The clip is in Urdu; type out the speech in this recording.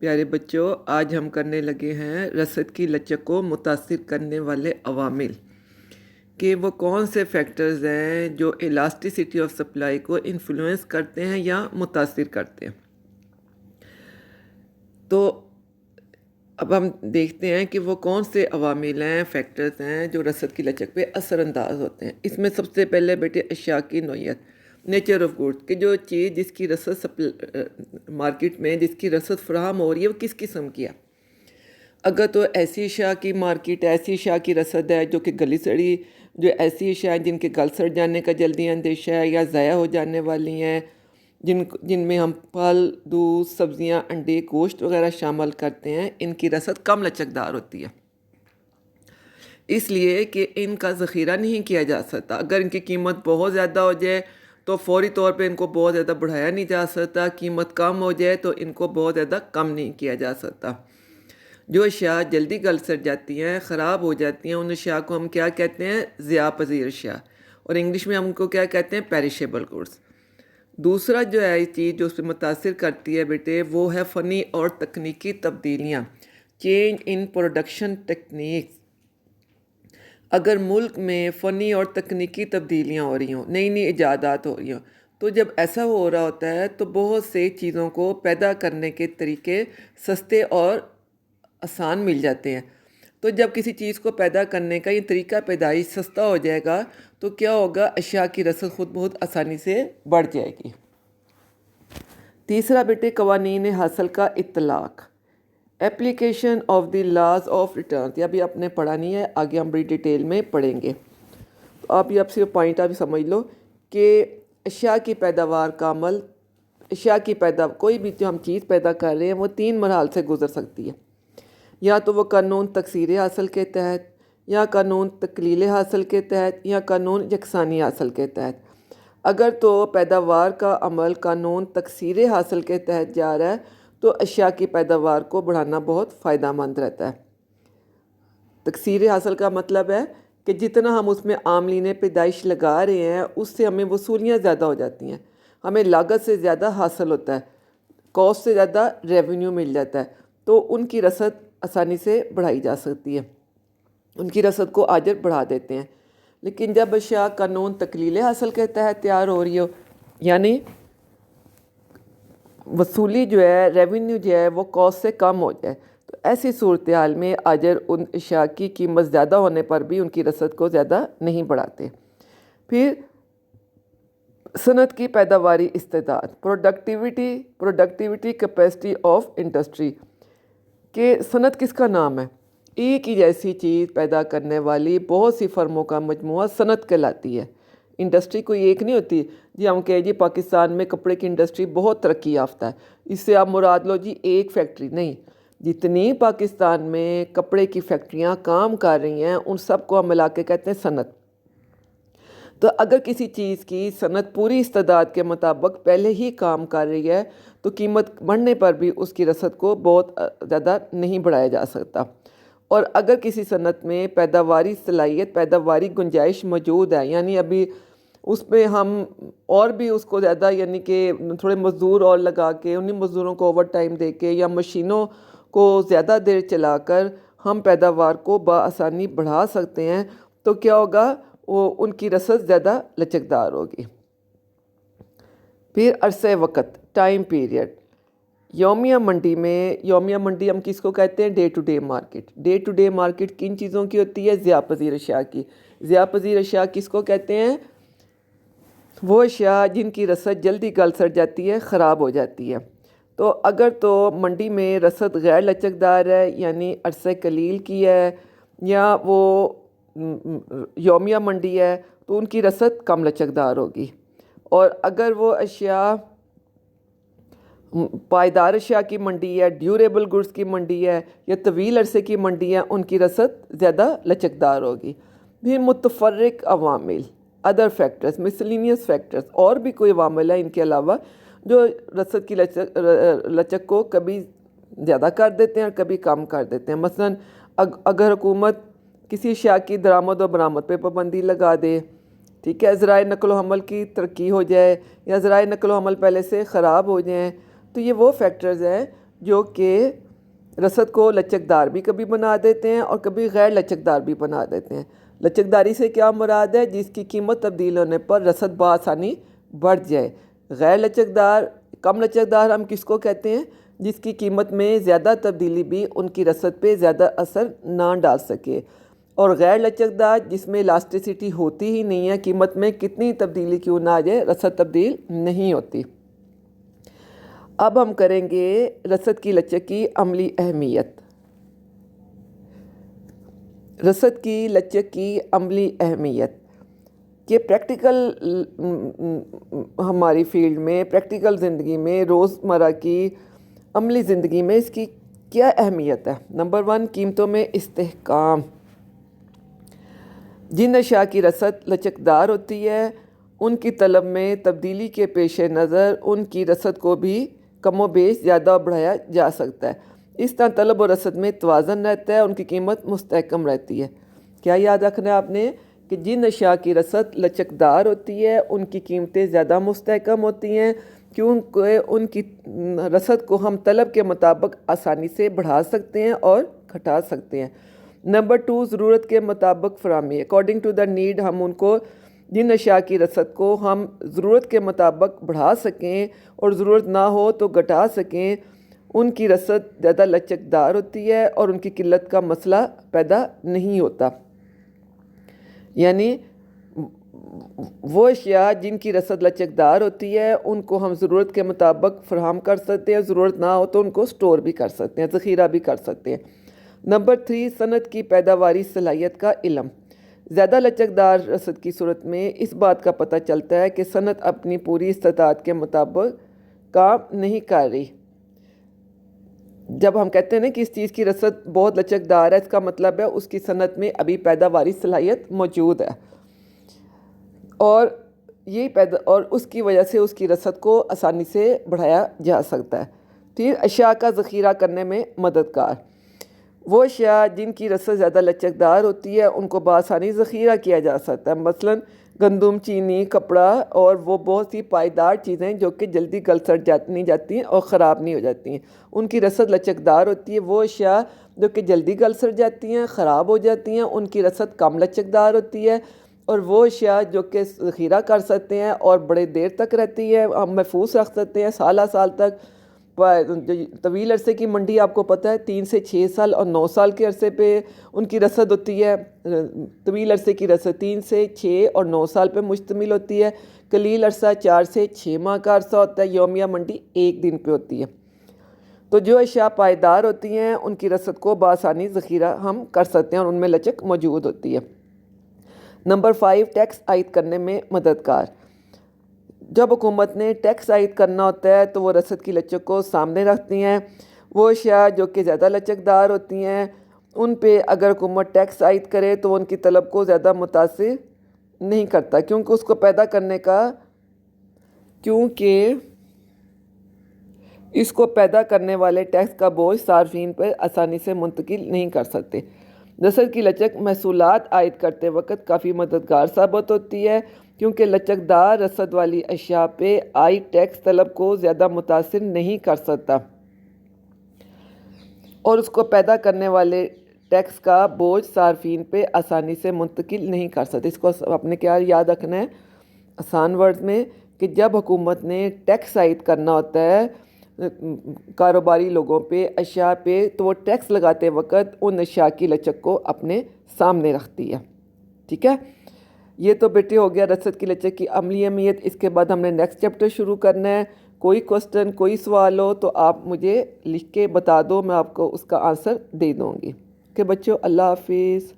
پیارے بچوں، آج ہم کرنے لگے ہیں رسد کی لچک کو متاثر کرنے والے عوامل کہ وہ کون سے فیکٹرز ہیں جو الاسٹیسٹی آف سپلائی کو انفلوئنس کرتے ہیں یا متاثر کرتے ہیں۔ تو اب ہم دیکھتے ہیں کہ وہ کون سے عوامل ہیں، فیکٹرز ہیں جو رسد کی لچک پہ اثر انداز ہوتے ہیں۔ اس میں سب سے پہلے بیٹے اشیاء کی نوعیت، نیچر آف گڈ، کہ جو چیز جس کی رسد مارکیٹ میں جس کی رسد فراہم ہو رہی ہے وہ کس قسم کی ہے۔ اگر تو ایسی اشیاء کی مارکیٹ، ایسی اشیاء کی رسد ہے جو کہ گلی سڑی، جو ایسی اشیاء ہیں جن کے گل سڑ جانے کا جلدی اندیشہ ہے یا ضائع ہو جانے والی ہیں، جن میں ہم پھل، دودھ، سبزیاں، انڈے، گوشت وغیرہ شامل کرتے ہیں، ان کی رسد کم لچکدار ہوتی ہے، اس لیے کہ ان کا ذخیرہ نہیں کیا جا سکتا۔ اگر ان کی قیمت بہت زیادہ ہو جائے تو فوری طور پہ ان کو بہت زیادہ بڑھایا نہیں جا سکتا، قیمت کم ہو جائے تو ان کو بہت زیادہ کم نہیں کیا جا سکتا۔ جو اشیاء جلدی گل سڑ جاتی ہیں، خراب ہو جاتی ہیں، ان اشیاء کو ہم کیا کہتے ہیں؟ ضیاء پذیر اشیاء، اور انگلش میں ہم کو کیا کہتے ہیں؟ Perishable goods. دوسرا جو ہے چیز جو اس پہ متاثر کرتی ہے بیٹے، وہ ہے فنی اور تکنیکی تبدیلیاں، چینج ان پروڈکشن ٹیکنیکس۔ اگر ملک میں فنی اور تکنیکی تبدیلیاں ہو رہی ہوں، نئی نئی ایجادات ہو رہی ہوں، تو جب ایسا ہو رہا ہوتا ہے تو بہت سے چیزوں کو پیدا کرنے کے طریقے سستے اور آسان مل جاتے ہیں۔ تو جب کسی چیز کو پیدا کرنے کا یہ طریقہ پیدائش سستا ہو جائے گا تو کیا ہوگا؟ اشیاء کی رسد خود بہت آسانی سے بڑھ جائے گی۔ تیسرا بیٹے قوانین حاصل کا اطلاق، application of the laws of return. یہ ابھی آپ نے پڑھا نہیں ہے، آگے ہم بڑی ڈیٹیل میں پڑھیں گے۔ تو آپ یہ صرف پوائنٹ آپ سمجھ لو کہ اشیاء کی پیداوار کا عمل، کوئی بھی جو ہم چیز پیدا کر رہے ہیں وہ 3 مراحل سے گزر سکتی ہے۔ یا تو وہ قانون تکثیر حاصل کے تحت، یا قانون تقلیل حاصل کے تحت، یا قانون یکسانی حاصل کے تحت۔ اگر تو پیداوار کا عمل قانون تکثیر حاصل کے تحت جا رہا ہے تو اشیاء کی پیداوار کو بڑھانا بہت فائدہ مند رہتا ہے۔ تکثیر حاصل کا مطلب ہے کہ جتنا ہم اس میں عاملین پیدائش لگا رہے ہیں اس سے ہمیں وصولیاں زیادہ ہو جاتی ہیں، ہمیں لاگت سے زیادہ حاصل ہوتا ہے، کاسٹ سے زیادہ ریونیو مل جاتا ہے، تو ان کی رسد آسانی سے بڑھائی جا سکتی ہے، ان کی رسد کو آجر بڑھا دیتے ہیں۔ لیکن جب اشیاء قانون تقلیل حاصل کے تحت تیار ہو رہی ہو، یعنی وصولی جو ہے، ریونیو جو ہے وہ کاسٹ سے کم ہو جائے، تو ایسی صورتحال میں آجر ان اشیاء کی قیمت زیادہ ہونے پر بھی ان کی رسد کو زیادہ نہیں بڑھاتے۔ پھر صنعت کی پیداواری استعداد، پروڈکٹیوٹی کیپیسٹی آف انڈسٹری، کہ صنعت کس کا نام ہے؟ ایک ہی جیسی چیز پیدا کرنے والی بہت سی فرموں کا مجموعہ صنعت کہلاتی ہے۔ انڈسٹری کوئی ایک نہیں ہوتی، جی ہم کہیں جی پاکستان میں کپڑے کی انڈسٹری بہت ترقی یافتہ ہے، اس سے آپ مراد لو جی ایک فیکٹری نہیں، جتنی پاکستان میں کپڑے کی فیکٹریاں کام کر رہی ہیں ان سب کو ہم ملا کے کہتے ہیں صنعت۔ تو اگر کسی چیز کی صنعت پوری استعداد کے مطابق پہلے ہی کام کر رہی ہے تو قیمت بڑھنے پر بھی اس کی رسد کو بہت زیادہ نہیں بڑھایا جا سکتا۔ اور اگر کسی صنعت میں پیداواری صلاحیت، پیداواری گنجائش موجود ہے، یعنی ابھی اس پہ ہم اور بھی اس کو زیادہ، یعنی کہ تھوڑے مزدور اور لگا کے انہیں مزدوروں کو اوور ٹائم دے کے یا مشینوں کو زیادہ دیر چلا کر ہم پیداوار کو بآسانی بڑھا سکتے ہیں، تو کیا ہوگا؟ وہ ان کی رسد زیادہ لچکدار ہوگی۔ پھر عرصہ وقت، ٹائم پیریڈ، یومیہ منڈی ہم کس کو کہتے ہیں؟ Day to day market. Day to day market کن چیزوں کی ہوتی ہے؟ ضیاء پذیر اشیاء کی۔ ضیاء پذیر اشیاء کس کو کہتے ہیں؟ وہ اشیاء جن کی رسد جلدی گل سڑ جاتی ہے، خراب ہو جاتی ہے۔ تو اگر تو منڈی میں رسد غیر لچکدار ہے، یعنی عرصہ قلیل کی ہے، یا وہ یومیہ منڈی ہے، تو ان کی رسد کم لچکدار ہوگی۔ اور اگر وہ اشیاء پائیدار اشیاء کی منڈی ہے، ڈیوریبل گڈس کی منڈی ہے، یا طویل عرصے کی منڈی ہے، ان کی رسد زیادہ لچکدار ہوگی۔ پھر متفرق عوامل، ادر فیکٹرز، مسلینیس فیکٹرز، اور بھی کوئی عوامل ہیں ان کے علاوہ جو رسد کی لچک کو کبھی زیادہ کر دیتے ہیں اور کبھی کم کر دیتے ہیں۔ مثلاً اگر حکومت کسی اشیاء کی درآمد و برآمد پہ پابندی لگا دے، ٹھیک ہے، ذرائع نقل و حمل کی ترقی ہو جائے، یا ذرائع نقل و حمل پہلے سے خراب ہو جائیں، تو یہ وہ فیکٹرز ہیں جو کہ رسد کو لچکدار بھی کبھی بنا دیتے ہیں اور کبھی غیر لچکدار بھی بنا دیتے ہیں۔ لچکداری سے کیا مراد ہے؟ جس کی قیمت تبدیل ہونے پر رسد بآسانی بڑھ جائے۔ غیر لچکدار، کم لچکدار ہم کس کو کہتے ہیں؟ جس کی قیمت میں زیادہ تبدیلی بھی ان کی رسد پہ زیادہ اثر نہ ڈال سکے۔ اور غیر لچکدار جس میں الاسٹیسٹی ہوتی ہی نہیں ہے، قیمت میں کتنی تبدیلی کیوں نہ آ جائے رسد تبدیل نہیں ہوتی۔ اب ہم کریں گے رسد کی لچک کی عملی اہمیت۔ رسد کی لچک کی عملی اہمیت کہ پریکٹیکل ہماری فیلڈ میں، پریکٹیکل زندگی میں، روزمرہ کی عملی زندگی میں اس کی کیا اہمیت ہے؟ نمبر 1، قیمتوں میں استحکام۔ جن اشیاء کی رسد لچکدار ہوتی ہے ان کی طلب میں تبدیلی کے پیش نظر ان کی رسد کو بھی کم و بیش زیادہ بڑھایا جا سکتا ہے۔ اس طرح طلب و رسد میں توازن رہتا ہے، ان کی قیمت مستحکم رہتی ہے۔ کیا یاد رکھنا ہے آپ نے کہ جن اشیاء کی رسد لچکدار ہوتی ہے ان کی قیمتیں زیادہ مستحکم ہوتی ہیں، کیونکہ ان کی رسد کو ہم طلب کے مطابق آسانی سے بڑھا سکتے ہیں اور گھٹا سکتے ہیں۔ نمبر 2، ضرورت کے مطابق فراہمی۔ اکارڈنگ ٹو دا نیڈ، ہم ان کو جن اشیاء کی رسد کو ہم ضرورت کے مطابق بڑھا سکیں اور ضرورت نہ ہو تو گھٹا سکیں، ان کی رسد زیادہ لچکدار ہوتی ہے اور ان کی قلت کا مسئلہ پیدا نہیں ہوتا۔ یعنی وہ اشیاء جن کی رسد لچکدار ہوتی ہے ان کو ہم ضرورت کے مطابق فراہم کر سکتے ہیں، ضرورت نہ ہو تو ان کو سٹور بھی کر سکتے ہیں، ذخیرہ بھی کر سکتے ہیں۔ نمبر 3، صنعت کی پیداواری صلاحیت کا علم۔ زیادہ لچکدار رسد کی صورت میں اس بات کا پتہ چلتا ہے کہ صنعت اپنی پوری استطاعت کے مطابق کام نہیں کر رہی۔ جب ہم کہتے ہیں نا کہ اس چیز کی رسد بہت لچکدار ہے، اس کا مطلب ہے اس کی صنعت میں ابھی پیداواری صلاحیت موجود ہے اور اس کی وجہ سے اس کی رسد کو آسانی سے بڑھایا جا سکتا ہے۔ پھر اشیاء کا ذخیرہ کرنے میں مددگار۔ وہ اشیاء جن کی رسد زیادہ لچکدار ہوتی ہے ان کو بآسانی ذخیرہ کیا جا سکتا ہے، مثلاً گندم، چینی، کپڑا اور وہ بہت سی پائیدار چیزیں جو کہ جلدی گل سڑ نہیں جاتی ہیں اور خراب نہیں ہو جاتی ہیں، ان کی رسد لچکدار ہوتی ہے۔ وہ اشیاء جو کہ جلدی گل سڑ جاتی ہیں، خراب ہو جاتی ہیں، ان کی رسد کم لچکدار ہوتی ہے۔ اور وہ اشیاء جو کہ ذخیرہ کر سکتے ہیں اور بڑے دیر تک رہتی ہے، ہم محفوظ رکھ سکتے ہیں سالہ سال تک۔ طویل عرصے کی منڈی آپ کو پتہ ہے 3 سے 6 سال اور 9 سال کے عرصے پہ ان کی رسد ہوتی ہے۔ طویل عرصے کی رسد 3 سے 6 اور 9 سال پہ مشتمل ہوتی ہے۔ قلیل عرصہ 4 سے 6 ماہ کا عرصہ ہوتا ہے۔ یومیہ منڈی 1 دن پہ ہوتی ہے۔ تو جو اشیاء پائیدار ہوتی ہیں ان کی رسد کو بآسانی ذخیرہ ہم کر سکتے ہیں اور ان میں لچک موجود ہوتی ہے۔ نمبر 5، ٹیکس عائد کرنے میں مددگار۔ جب حکومت نے ٹیکس عائد کرنا ہوتا ہے تو وہ رسد کی لچک کو سامنے رکھتی ہیں۔ وہ اشیاء جو کہ زیادہ لچکدار ہوتی ہیں ان پہ اگر حکومت ٹیکس عائد کرے تو ان کی طلب کو زیادہ متاثر نہیں کرتا، کیونکہ اس کو پیدا کرنے کا اس کو پیدا کرنے والے ٹیکس کا بوجھ صارفین پر آسانی سے منتقل نہیں کر سکتے۔ رسد کی لچک محصولات عائد کرتے وقت کافی مددگار ثابت ہوتی ہے، کیونکہ لچکدار رسد والی اشیاء پہ عائد ٹیکس طلب کو زیادہ متاثر نہیں کر سکتا اور اس کو پیدا کرنے والے ٹیکس کا بوجھ صارفین پہ آسانی سے منتقل نہیں کر سکتے۔ اس کو آپ نے کیا یاد رکھنا ہے آسان ورڈ میں کہ جب حکومت نے ٹیکس عائد کرنا ہوتا ہے کاروباری لوگوں پہ، اشیاء پہ، تو وہ ٹیکس لگاتے وقت ان اشیاء کی لچک کو اپنے سامنے رکھتی ہے۔ ٹھیک ہے، یہ تو بیٹے ہو گیا رسد کی لچک کی عملی اہمیت۔ اس کے بعد ہم نے نیکسٹ چیپٹر شروع کرنا ہے۔ کوئی کوسچن، کوئی سوال ہو تو آپ مجھے لکھ کے بتا دو، میں آپ کو اس کا آنسر دے دوں گی۔ کہ بچوں، اللہ حافظ۔